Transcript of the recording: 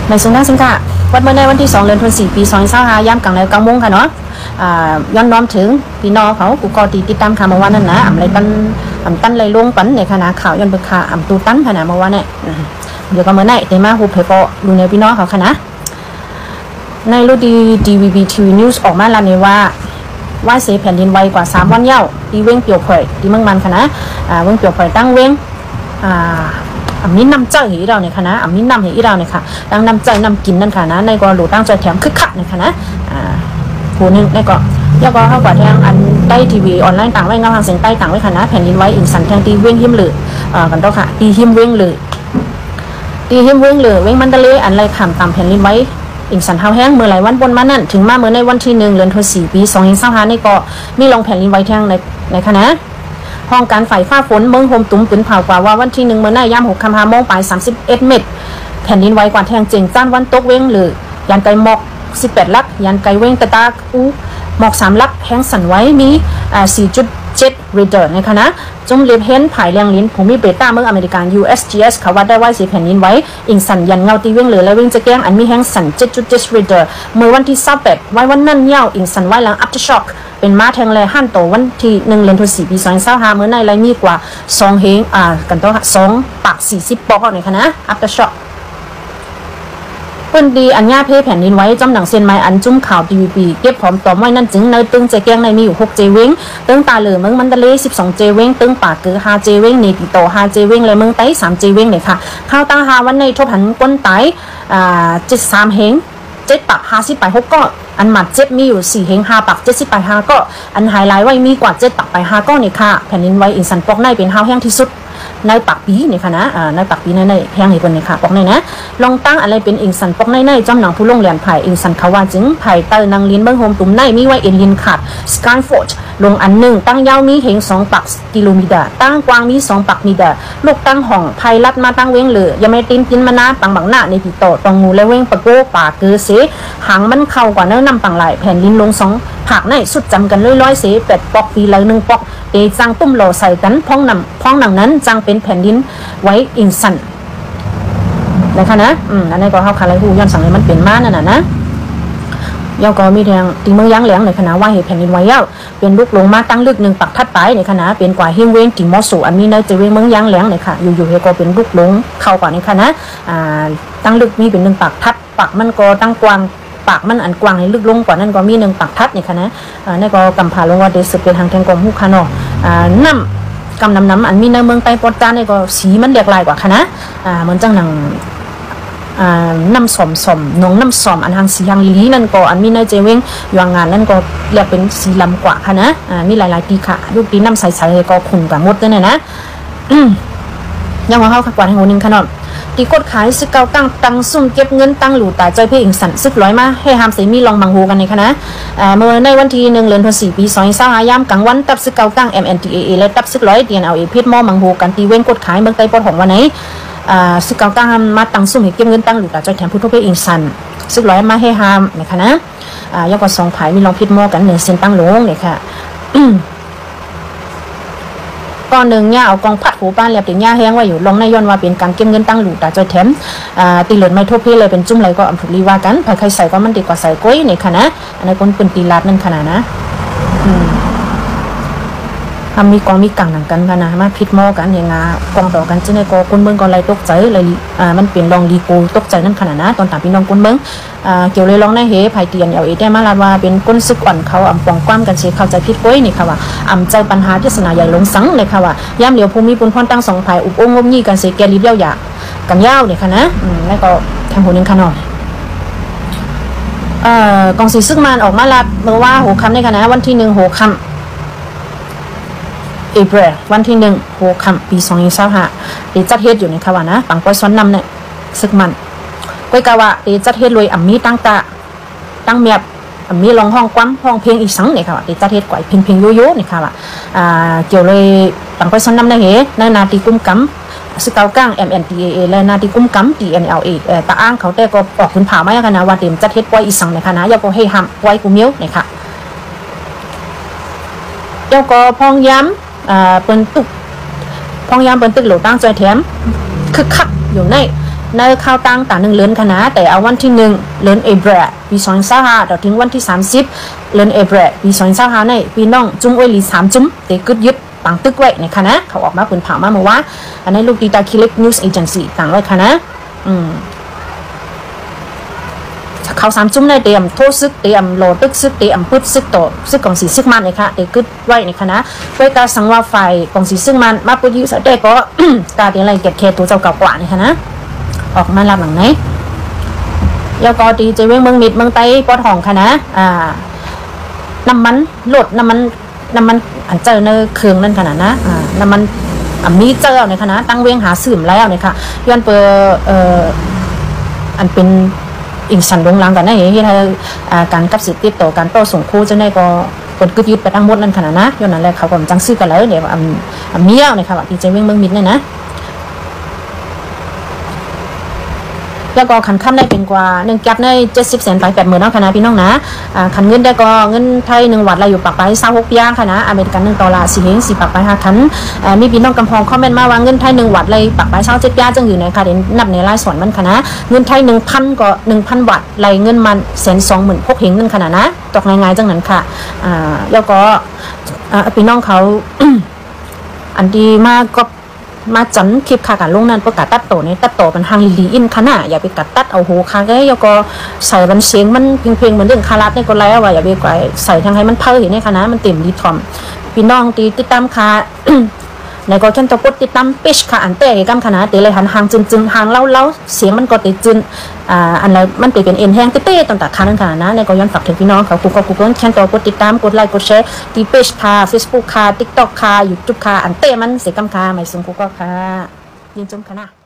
ในซึ่งนั่งซึ่งค่ะวัดเมื่อในวันที่2เดือนธันวาคมปี2025ย่ำกลางใน9 โมงค่ะเนาะย้อนน้อมถึงพี่น้องเขากูก็ติดตามข่าวเมื่อวานนั้นนะอะไรตั้นไรลงปันในคณะข่าวย้อนเบิกข่าวตูตั้นขนาดเมื่อวานเนี่ยเดี๋ยวก็เมื่อไหร่แต่มาหูเผยปอดูในพี่น้องเขาค่ะนะในรุ่นDVB TV News ออกมาแล้วเนี่ยว่าเสียแผ่นดินไวกว่า3 วันเย้าที่เว้งเปียวเผยที่เมืองมันค่ะนะเว้งเปียวเผยตั้งเว้งมีน้ำใจให้เราเนี่ยค่ะนะมีน้ำให้เราเนี่ยค่ะตั้งน้ำใจน้ำกินนั่นค่ะนะในก็หลูตั้งใจแถมคึกคักเนี่ยค่ะนะผู้นึงในก็ย่อก็เข้ากว่าแทงอันใต้ทีวีออนไลน์ต่างไว้เงาทางเสียงใต้ต่างไว้ค่ะนะแผ่นดินไว้อินสันแทงตีเว้งหิมหรือกันต่อค่ะตีหิมเว้งเลยตีหิมเว้งเลยเว้งมันตะเลอันไรขำตามแผ่นดินไว้อิงสันเท้าแห้งเมื่อหลายวันบนมานั่นถึงมาเมื่อในวันที่1 เดือนธันวาคมปี2025นี่ก็มีลงแผ่นดินไว้แทงในคณะห้องการไฟฟ้าฝนเมืองโฮมตุ้มปืนเผากว่าวันที่1เมื่อในย่ำ6 ค่ำ 5 โมงไป31 เมตรแผ่นดินไว้กว่าแทงเจิงจ้านวันตกเว้งหรือยันไกหมอก18 ลักยันไกเว้งตะตาหมอก3 ลักแห้งสั่นไว้มี4.7 รีเดอร์ในคณะจมเล็บเห็นผายแรงลิ้นภูมิเบต้าเมืองอเมริกัน USGS เขาวัดได้ว่าสีแผ่นดินไว้อิงสันยันเงาตีเว้งเหลือและเว้งจะแก้งอันมีแห้งสัน 7.7 รีเดอร์เมื่อวันที่28ไว้วันนั่นเย้าอิงสันไว้หลัง aftershock เป็นมาแทงแลหั่นโตวันที่1 เดือนธันวาคมปี2025เมื่อในไรมีกว่า2 เฮงกันต่อ2 ปาก 40 ปอกในคณะ aftershockเปิ้นดีอัญญาเพแผ่นดินไว้จำหนังเซียนไม้อันจุ้มข่าว TVB เก็บพร้อมต่อไว้นั่นจึงในตึงใจแกงในมีอยู่6 เจเว้งตึงตาเหลือเมืองมันตะเล12 เจเว้งตึงปากเกือ5 เจเว้งเนติโต5 เจเว้งและเมืองไต้3 เจเว้งเลยค่ะข้าวตั้งหาวันในทบหันก้นไต้73 เฮง7 ปาก50 ไป 6ก็อันหมัด7มีอยู่4 เฮง5 ปาก70 ไป 5ก็อันไฮไลท์ไว้มีกว่า7 ปากไป 5ก็เนี่ยค่ะแผ่นดินไว้อินสันปอกในเป็นห้าวแห้งที่สุดในปากปีนี่ค่ะนะในปากปีในแห้งให้เพิ่นนี่ค่ะปอกในนะลองตั้งอะไรเป็นอิงสันปอกในจำหนังผู้ลงเหรียญไผ่อิงสันเขาว่าจึงไผ่เตอร์นางลิ้นเบิ่งโฮมตุ่มในมีไว้เอ็นลินขาดสกายฟอร์ดลงอันหนึ่งตั้งยาวมีเฮง2 ปักกิโลเมตรตั้งกว้างมี2 ปักเมตรลูกตั้งห้องไผ่ลัดมาตั้งเว้งเหลือยังไม่ตินมานาปังบังหน้าในปีโตตองงูและเว้งปะโก้ป่าเกือเสหางมันเข้ากว่าเนื้อนำปังไหลแผ่นลิ้นลง2 ผักในสุดจำกันร้อยเส8 ปอกปีละ1 ปอกเตจังตุ้มโลใส่กันพ้องหนังนั้นจังเป็นแผ่นดินไว้อินสันนะคะนะอันนี้ก็เข้าคาไรหูย้อนสั่งเลยมันเป็นม้านั่นนะย่อก็มีแทงตีเมืองยั้งแหลงในคณะว่าเหตุแผ่นดินไหวเย้าเป็นลูกลงมาตั้งลึก1 ปักทัดไปในคณะเป็นกว่าเฮงเวงติมอสูอันนี้ในจะเวงเมืองยั้งแหลงเลยค่ะอยู่ๆเฮก็เป็นลูกลงเข้ากว่าในคณะตั้งลึกมีเป็น1 ปักทัดปักมันก็ตั้งกว้างปากมันอันกว้างให้ลึกลงกว่านั้นก็มี1 ปักทัดนี่ค่ะนะนี่ก็กำพาลงว่าเดสึเป็นทางแทงกลมหูคานอน้ำกำน้ำอันมีในเมืองไต้ปอดจานนี่ก็สีมันเรียกลายกว่าค่ะนะเหมือนจังหนังน้ำสมน้องน้ำสมอันทางสีหางลีนั่นก็อันมีในเจเวงยางงานนั่นก็เรียกเป็นสีลำกว่าค่ะนะมีหลายๆตีค่ะลูกตีน้ำใสๆก็ขุ่นกับมดด้วยนะยังมาเข้าขวานหัวหนึ่งขนมตีกดขายซึกเกาตั้งซุ่มเก็บเงินตั้งหลูตาใจเพ่งสันซึกร้อยมาให้หามใส่มีลองบังหูกันในคณะเมื่อในวันที่1 เดือนธันวาคมปี2025ย่ำกลางวันตับซึกเกาตั้ง MNTAA และตับซึกร้อยDNLA เพชรมอบังหูกันตีเว้นกดขายเมืองไต้ปอดของวันไหนซึกเกาตั้งมาตั้งซุ่มให้เก็บเงินตั้งหลูตาใจแถมผู้ทุบเพ่งสันซึกร้อยมาให้หามในคณะยกกว่า2 ผายมีลองเพชรมอกัน1 เซนตั้งลงเนี่ยค่ะก้อนหนึ่งเนี่ยเอากองพัดหูป้านเรียบถึงหญ้าแห้งไว้อยู่ลงในย้อนว่าเป็นการเก็บเงินตั้งหลูตาจอยแถมตีเหลือไม่ทั่วเพเลยเป็นจุ่มไรก็อัมพุลีว่ากันใครใส่ก็มันดีกว่าใส่ก้อยในคณะอันนี้คนเป็นตีลาดนั่นขนาดนะทำมีกองมีกังหนังกันขนาดมาพิษหม้อกันอย่างงากองต่อกันจึงในกอคนเมืองก็ไรตกใจเลยมันเปลี่ยนลองดีกูตกใจนั่นขนาดนะตอนถามพี่น้องคนเมืองเกี่ยวเลยลองในเฮภายเตียนเอาเอได้มาลาว่าเป็นก้นซึกอ่อนเขาอ่ำปองกว้ามกันเสียเข้าใจพิษก้อยนี่ค่ะว่าอ่ำใจปัญหาที่สนาใหญ่ลงสังเลยค่ะว่าย่ำเหลียวภูมิปุนพรตั้ง2 ภายอุบองงมยี่กันเสียแกรีเดียวอยากกันยาวเนี่ยค่ะนะแล้วก็ทำหัวหนึ่งค่ะหน่อยกองสีซึกมันออกมาลาเมื่อว่าหัวคำในค่ะนะวันที่1 หัวคำเอเปรวันที่1 หัวคำปี2025ได้จัดเฮ็ดอยู่ในค่ะว่านะปังปอยซ้อนนำเนี่ยซึกมันก้อยกะว่าได้จัดเฮ็ดรวยอ่ำมีตั้งตาตั้งเมียบมีลองห้องกว้ำห้องเพลงอีสังเนี่ยค่ะว่าได้จัดเฮ็ดกว่าเพลงโยโย่เนี่ยค่ะว่าเกี่ยวเลยปังปอยซ้อนนำในเฮในนาทีกุมกำซึกเกาก้าง MNTAA และนาทีกุมกำ DNLA ตาอ้างเขาแต่ก็ออกคุณผ่าไม้ค่ะนะว่าเต็มจัดเฮ็ดไว้อีสังเนี่ยค่ะนะอย่าก็ให้ห้ามไว้กูมิ้วเนี่ยค่ะเจ้าก็พองย้ำเปิ้นตึกพองย้ำเปิ้นตึกหลวตั้งใจแถมคึกคักอยู่ใน ในข้าวตั้งต่างหนึ่งเลือนคณะแต่เอาวันที่1เลือนเอเบรปี2025ถึงวันที่30เลือนเอเบรปี2025ในพี่น้องจุ้มไว้หลี3จุ้มเตกึดยึดต่างตึกไว้ในคณะเขาออกมาเป็นผ่ามาเมื่อว่าอันนี้ลูกดีตาคิเล็กนิวส์เอเจนซี่ต่างไว้คณะเขา3จุ้มในเตรียมโทษซึกเตรียมโลตึกซึกเตรียมปึ๊ดซึกโตซึกกองสีซึกมันเลยค่ะเตกึดไว้ในคณะเพื่อการสังวาไฟกองสีซึกมันมาปุ๊ดยื้อแต่ก็การเตรียมอะไรเก็บเคตัวเจ้าเก่ากว่าในคณะออกมารับหลังไหนแล้วก็ดีเจเว้งเมืองมิดเมืองไต้ปอดห้องค่ะนะน้ำมันลดน้ำมันอันเจอในเครื่องนั่นขนาดนะน้ำมันมีเจอในคณะตั้งเว้งหาสื่อมแล้วเนี่ยค่ะย้อนเปิดอันเป็นอิงสันลงลังกันนะที่การกับสิทธิ์ติดต่อการโต้ส่งคู่จะได้ก็กดกึดยึดไปทั้งหมดนั่นขนาดนะย้อนนั่นแหละเขาก็จังซื้อกันแล้วเดี๋ยวเมี้ยวเนี่ยค่ะดีเจเว้งเมืองมิดเนี่ยนะแล้วก็ขันข้ามได้เป็นกว่า1 กับใน70 แสนไป80,000แล้วค่ะนะพี่น้องนะขันเงินได้ก็เงินไทย1 วัตต์อะไรอยู่ปากไป26 ปีค่ะนะอเมริกัน$14เหรียญ4ปากไป5ขันมีพี่น้องกำพองคอมเมนต์มาว่าเงินไทย1 วัตต์อะไรปากไป27 ปีจังอยู่ในค่ะเดี๋ยวนับในรายส่วนมันค่ะนะเงินไทย1,000ก็1,000 วัตต์ไรเงินมัน126,000เหรียญนั่นค่ะนะตกง่ายๆจังนั้นค่ะแล้วก็พี่น้องเขา อันดีมากก็มาจันคลิปค่ะกันลงนั้นประกาศตัดโตนี่ตัดโตเป็นทางลีอินขนาดอย่าไปกัดตัดเอาโหค่ะก็แล้วก็ใส่บันเสียงมันเพลงเหมือนเรื่องคาราดนี่ก็แล้วว่าอย่าไปใส่ทางให้มันเพิ่มเห็นในคณะมันเต็มดีทอมพี่น้องตีติดตามค่ะในก็แค่ตัวกดติดตามเพจค่ะอันเตะกับคณะเตะเลยหันหางจึนหางเล่าเสียงมันก็ติดจึนอันไหนมันเป็นเอ็นแห้งเต้ๆต่างๆค่ะนั่นค่ะนะในก็ย้อนฝากถึงพี่น้องเขากูก็แค่ตัวกดติดตามกดไลค์กดแชร์ที่เพจค่ะ Facebook ค่ะ TikTok ค่ะ YouTube ค่ะอันเตะมันเสียกับค่ะไม่ซึ่งกูก็ค่ะยินจมค่ะนะ